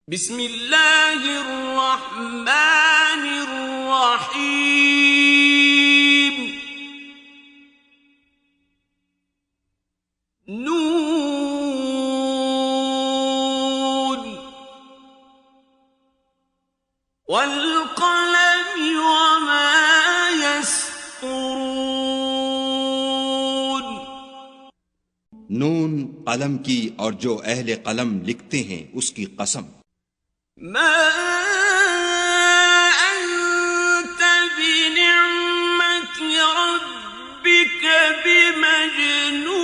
بسم اللہ الرحمن الرحیم نون والقلم وما يسطرون نون قلم کی اور جو اہل قلم لکھتے ہیں اس کی قسم. ما انت بنعمت ربک بمجنون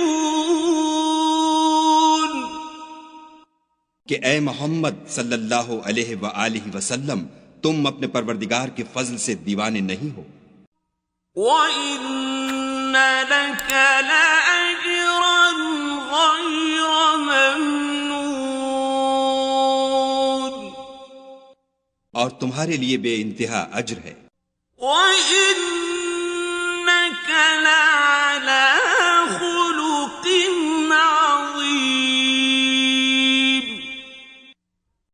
کہ اے محمد صلی اللہ علیہ وآلہ وسلم تم اپنے پروردگار کے فضل سے دیوانے نہیں ہو. وَإِنَّ لَكَ لَأَجْرًا غَيْرَ مَمْنُونٍ اور تمہارے لیے بے انتہا اجر ہے. وَإِنَّكَ لَعَلَى خُلُقٍ عَظِيمٍ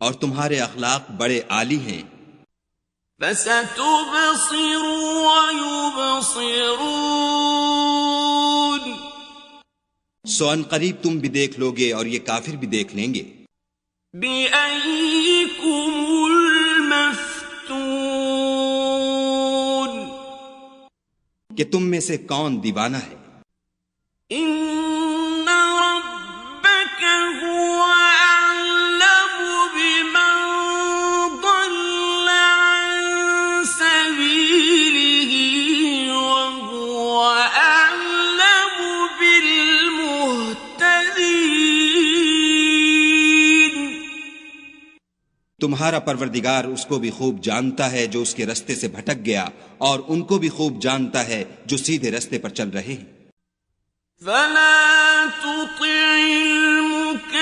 اور تمہارے اخلاق بڑے عالی ہیں. فَسَتُبْصِرُ وَيُبْصِرُونَ سو ان قریب تم بھی دیکھ لوگے اور یہ کافر بھی دیکھ لیں گے. بِأَيِّكُمُ الْمَفْتُونُ کہ تم میں سے کون دیوانہ ہے. إِنَّ رَبَّكَ هُوَ أَعْلَمُ بِمَنْ ضَلَّ عَنْ سَبِيلِهِ وَهُوَ أَعْلَمُ بِالْمُهْتَدِينَ تمہارا پروردگار اس کو بھی خوب جانتا ہے جو اس کے رستے سے بھٹک گیا اور ان کو بھی خوب جانتا ہے جو سیدھے رستے پر چل رہے ہیں. فَلَا تُطِعِ الْمُكَذِّبِينَ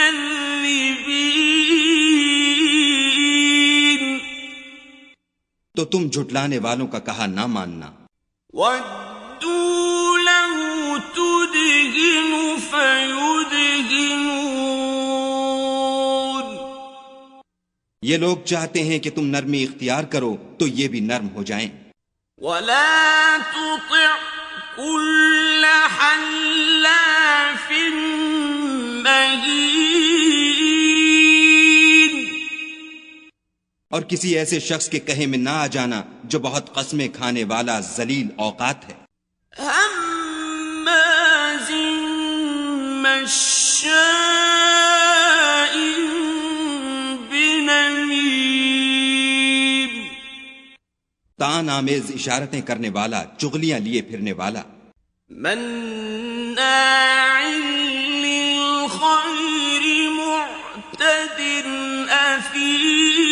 تو تم جھٹلانے والوں کا کہا نہ ماننا. وَدُّوا لَوْ تُدْهِنُ فَيُدْهِنُونَ یہ لوگ چاہتے ہیں کہ تم نرمی اختیار کرو تو یہ بھی نرم ہو جائیں. وَلَا تُطِعْ كُلَّ حَلَّافٍ مَّهِينٍ اور کسی ایسے شخص کے کہے میں نہ آ جانا جو بہت قسمیں کھانے والا ذلیل اوقات ہے. ہَمَّازٍ مَّشَّاءٍ بِنَمِيمٍ تان آمیز اشارتیں کرنے والا، چغلیاں لیے پھرنے والا. مَنَّاعٍ لِّلْخَيْرِ مُعْتَدٍ أَثِيمٍ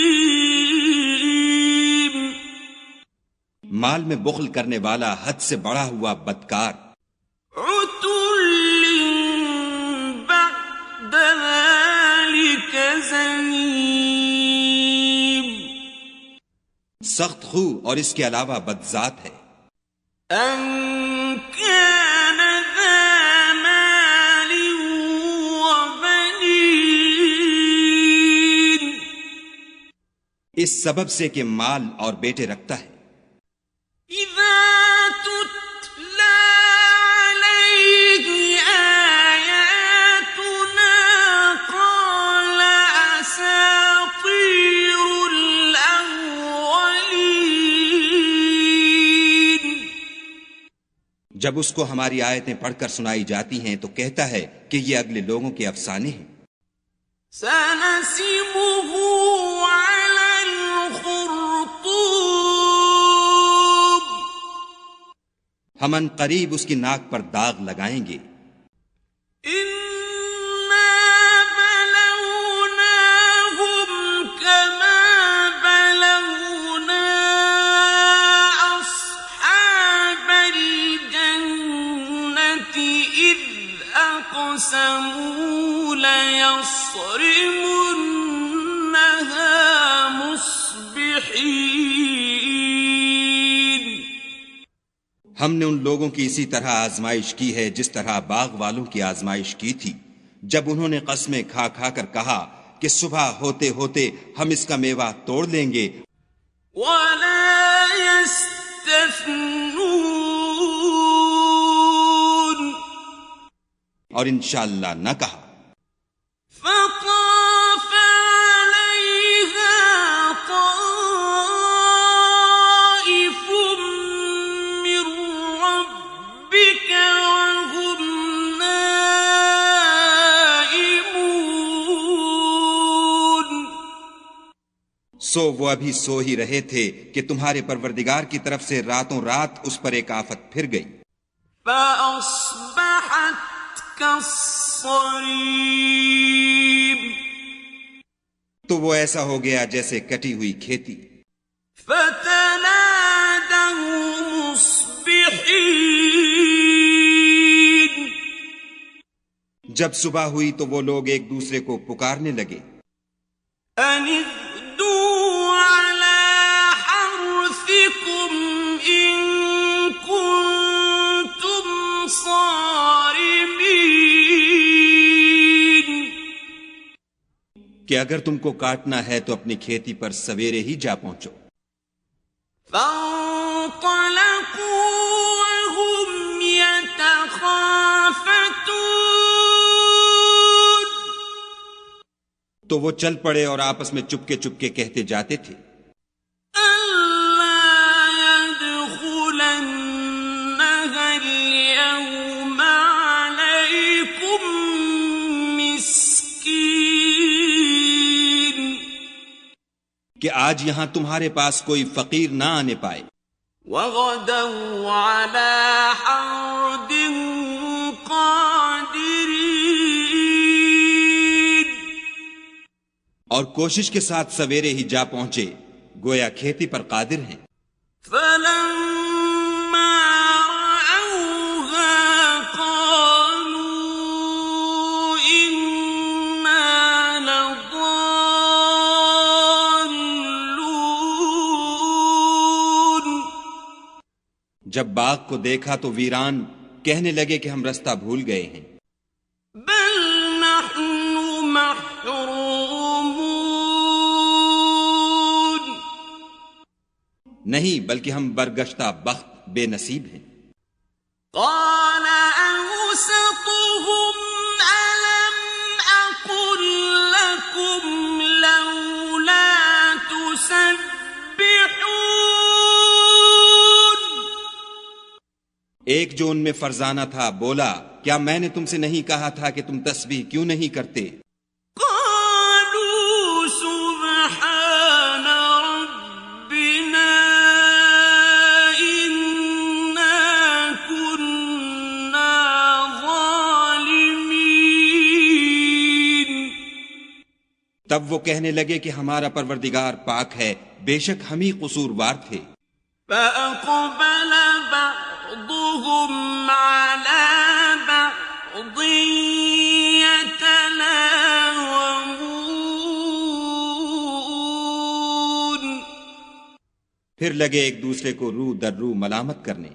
مال میں بخل کرنے والا، حد سے بڑھا ہوا بدکار. عُتُلٍّ بَعْدَ ذَلِكَ زَنِيمٍ سخت خو اور اس کے علاوہ بدذات ہے. أَن كَانَ ذَا مَالٍ وَبَنِينَ اس سبب سے کہ مال اور بیٹے رکھتا ہے. إِذَا تُتْلَى عَلَيْهِ آيَاتُنَا قَالَ أَسَاطِيرُ الْأَوَّلِينَ جب اس کو ہماری آیتیں پڑھ کر سنائی جاتی ہیں تو کہتا ہے کہ یہ اگلے لوگوں کے افسانے ہیں. سَنَسِمُهُ عَلَى الْخُرْطُومِ ہم ان قریب اس کی ناک پر داغ لگائیں گے. إِنَّا بَلَوْنَاهُمْ كَمَا بَلَوْنَا أَصْحَابَ الْجَنَّةِ إِذْ أَقْسَمُوا لَيَصْرِمُنَّهَا مُصْبِحِينَ ہم نے ان لوگوں کی اسی طرح آزمائش کی ہے جس طرح باغ والوں کی آزمائش کی تھی جب انہوں نے قسمیں کھا کھا کر کہا کہ صبح ہوتے ہوتے ہم اس کا میوہ توڑ لیں گے، ولا يستثنون اور انشاءاللہ نہ کہا۔ فطاف عليها طائف من ربك وهم نائمون سو وہ ابھی سو ہی رہے تھے کہ تمہارے پروردگار کی طرف سے راتوں رات اس پر ایک آفت پھر گئی، فأصبحت كالصريم تو وہ ایسا ہو گیا جیسے کٹی ہوئی کھیتی۔ فتنادوا مصبحين جب صبح ہوئی تو وہ لوگ ایک دوسرے کو پکارنے لگے، أن اغدوا على حرثكم إن كنتم صارمين کہ اگر تم کو کاٹنا ہے تو اپنی کھیتی پر سویرے ہی جا پہنچو۔ فانطلقوا وهم يتخافتون تو وہ چل پڑے اور آپس میں چپکے چپکے کہتے جاتے تھے، ألا يدخلنها اليوم عليكم مسكين کہ آج یہاں تمہارے پاس کوئی فقیر نہ آنے پائے، وغدوا على حرد قادرين اور کوشش کے ساتھ سویرے ہی جا پہنچے، گویا کھیتی پر قادر ہیں۔ فلما رأوها قالوا إنا لضالون جب باغ کو دیکھا تو ویران کہنے لگے کہ ہم رستہ بھول گئے ہیں، بل نحن محرومون نہیں بلکہ ہم برگشتہ بخت بے نصیب ہیں۔ قال أوسطهم ألم أقل لكم لولا تسبحون ایک جو ان میں فرزانہ تھا بولا، کیا میں نے تم سے نہیں کہا تھا کہ تم تسبیح کیوں نہیں کرتے؟ قالوا سبحان ربنا إنا كنا ظالمين تب وہ کہنے لگے کہ ہمارا پروردگار پاک ہے، بے شک ہم ہی قصوروار تھے۔ فأقبل بعضهم على بعض يتلاومون پھر لگے ایک دوسرے کو رو در رو ملامت کرنے،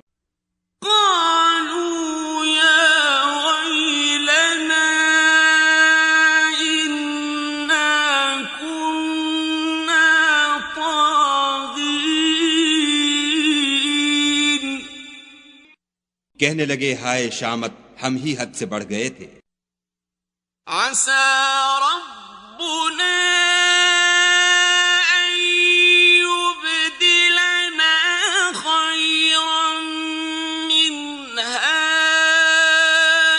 قالوا يا ويلنا إنا كنا طاغين کہنے لگے ہائے شامت، ہم ہی حد سے بڑھ گئے تھے۔ عسى ربنا أن يبدلنا خيرا منها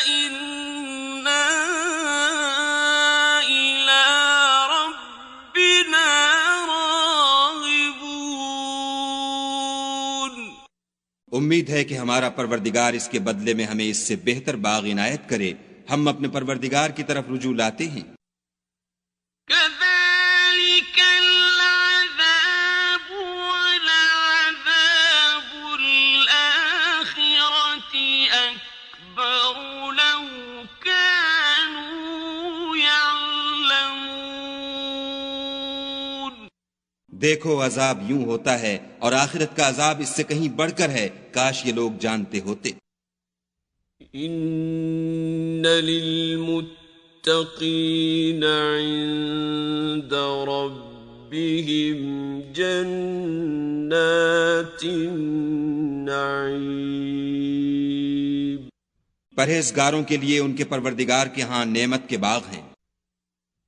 إنا إلى ربنا راغبون امید ہے کہ ہمارا پروردگار اس کے بدلے میں ہمیں اس سے بہتر باغ عنایت کرے، ہم اپنے پروردگار کی طرف رجوع لاتے ہیں۔ كذلك العذاب ولعذاب الآخرة أكبر لو كانوا يعلمون دیکھو عذاب یوں ہوتا ہے اور آخرت کا عذاب اس سے کہیں بڑھ کر ہے، کاش یہ لوگ جانتے ہوتے۔ إن للمتقين للمتقين عند ربهم جنات النعیم. پرہیزگاروں کے لیے ان کے پروردگار کے ہاں نعمت کے باغ ہیں.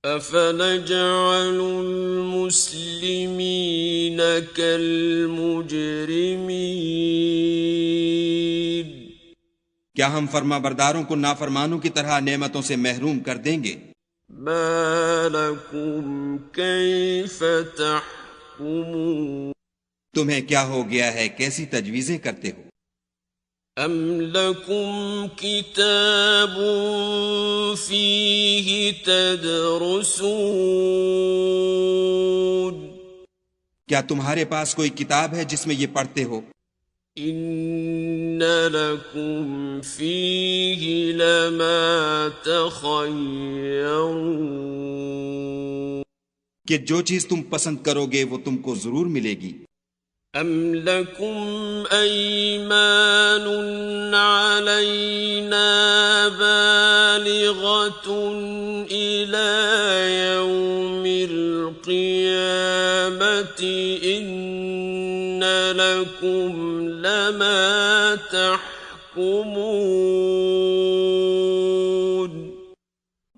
افنجعل المسلمین کالمجرمین. کیا ہم فرما برداروں کو نافرمانوں کی طرح نعمتوں سے محروم کر دیں گے؟ ما لکم کیف تحکمون. تمہیں کیا ہو گیا ہے، کیسی تجویزیں کرتے ہو؟ ام لکم کتاب فیہ تدرسون. کیا تمہارے پاس کوئی کتاب ہے جس میں یہ پڑھتے ہو؟ ان لکم فیہ لما تخیرون. کہ جو چیز تم پسند کرو گے وہ تم کو ضرور ملے گی. ام لکم ایمان علینا بالغۃ الی یوم القیامۃ ان لکم لما تحکمون.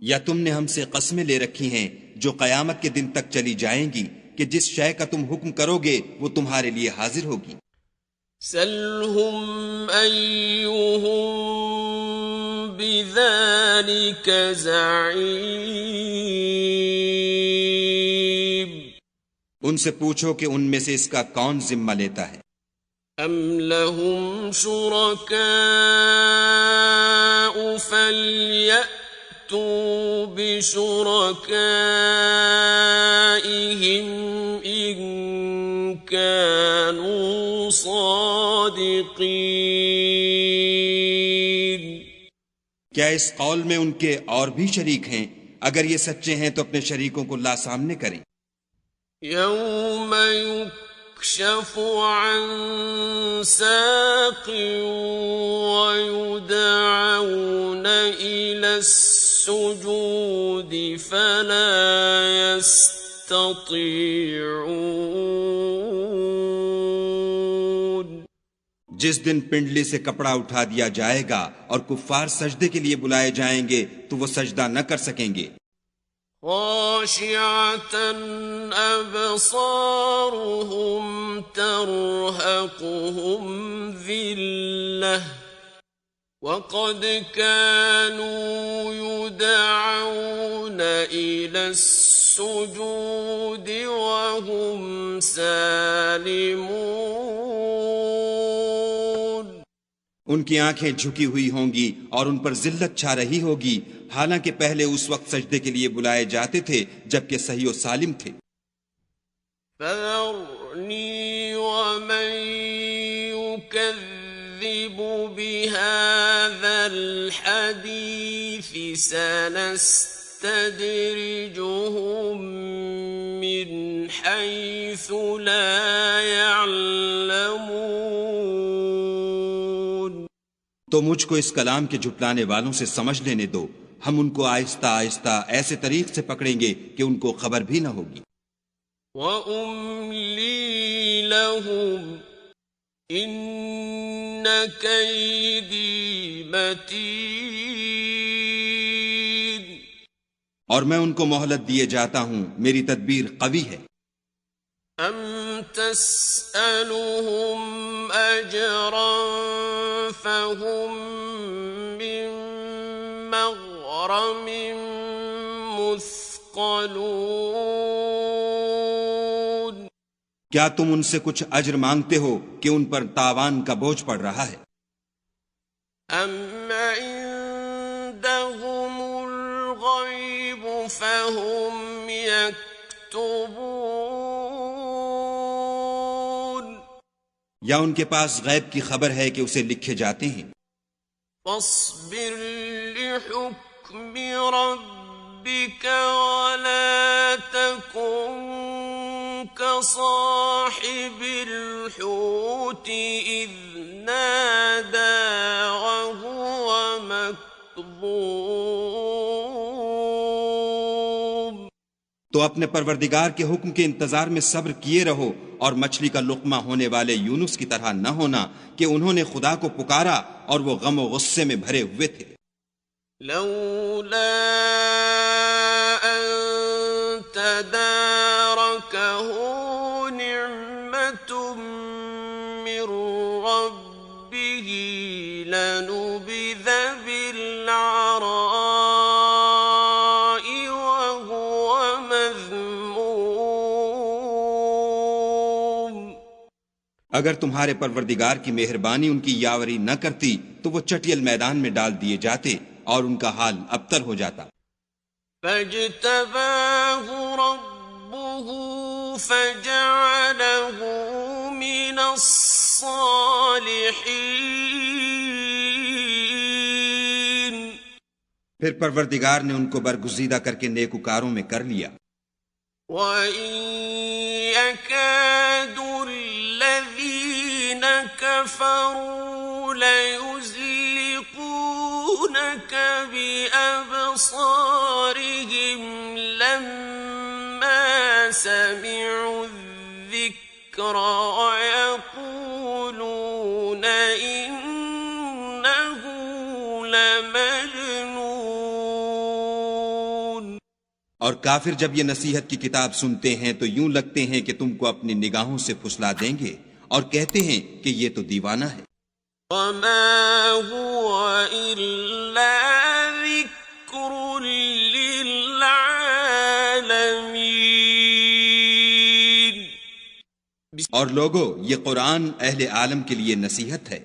یا تم نے ہم سے قسمیں لے رکھی ہیں جو قیامت کے دن تک چلی جائیں گی کہ جس شے کا تم حکم کرو گے وہ تمہارے لیے حاضر ہوگی. سلہم ایہم بذالک زعیم. ان سے پوچھو کہ ان میں سے اس کا کون ذمہ لیتا ہے. ام لہم شرکاء فلیأتوا بشرکائہم ان كانوا صادقین. کیا اس قول میں ان کے اور بھی شریک ہیں؟ اگر یہ سچے ہیں تو اپنے شریکوں کو لا سامنے کریں. یوم یکشف عن ساق ویدعون الی السجود فلا یستطیعون. جس دن پنڈلی سے کپڑا اٹھا دیا جائے گا اور کفار سجدے کے لیے بلائے جائیں گے تو وہ سجدہ نہ کر سکیں گے. خاشعة أبصارهم ترهقهم ذلة وقد كانوا يدعون إلى السجود وهم سالمون. ان کی آنکھیں جھکی ہوئی ہوں گی اور ان پر ذلت چھا رہی ہوگی، حالانکہ پہلے اس وقت سجدے کے لیے بلائے جاتے تھے جبکہ صحیح و سالم تھے. فَذَرْنِي وَمَن يُكَذِّبُ بِهَذَا الْحَدِيثِ سَنَسْتَدْرِجُهُم مِّنْ حَيْثُ لَا يَعْلَمُونَ. تو مجھ کو اس کلام کے جھٹلانے والوں سے سمجھ لینے دو، ہم ان کو آہستہ آہستہ ایسے طریق سے پکڑیں گے کہ ان کو خبر بھی نہ ہوگی. وَأُمْلِي لَهُمْ إِنَّ كَيْدِي مَتِينٌ. اور میں ان کو مہلت دیے جاتا ہوں، میری تدبیر قوی ہے. أَمْ تَسْأَلُهُمْ أَجْرًا فَهُمْ مِنْ مَغْرَمٍ مُثْقَلُونَ. کیا تم ان سے کچھ اجر مانگتے ہو کہ ان پر تاوان کا بوجھ پڑ رہا ہے؟ أَمْ عِندَهُمُ الْغَيْبُ فَهُمْ يَكْتُبُونَ. یا ان کے پاس غیب کی خبر ہے کہ اسے لکھے جاتے ہیں. فاصبر لحكم ربك ولا تكن كصاحب الحوت إذ نادى وهو مكظوم. تو اپنے پروردگار کے حکم کے انتظار میں صبر کیے رہو، اور مچھلی کا لقمہ ہونے والے یونس کی طرح نہ ہونا کہ انہوں نے خدا کو پکارا اور وہ غم و غصے میں بھرے ہوئے تھے۔ لولا ان تداركه نعمة من ربه لنبذ بالعراء وهو مذموم۔ اگر تمہارے پروردگار کی مہربانی ان کی یاوری نہ کرتی تو وہ چٹیل میدان میں ڈال دیے جاتے اور ان کا حال ابتر ہو جاتا۔ فاجتباه ربه فجعله من الصالحين۔ پھر پروردگار نے ان کو برگزیدہ کر کے نیکوکاروں میں کر لیا۔ وَإِن يَكَادُ الَّذِينَ كَفَرُوا لَيُزْلِقُونَكَ بِأَبْصَارِهِمْ لَمَّا سَمِعُوا الذِّكْرَ وَيَقُولُونَ إِنَّهُ لَمَجْنُونٌ۔ اور کافر جب یہ نصیحت کی کتاب سنتے ہیں تو یوں لگتے ہیں کہ تم کو اپنی نگاہوں سے پھسلا دیں گے، اور کہتے ہیں کہ یہ تو دیوانہ ہے۔ وَمَا هُوَ إِلَّا ذِكْرٌ لِّلْعَالَمِينَ۔ اور لوگو، یہ قرآن اہل عالم کے لیے نصیحت ہے۔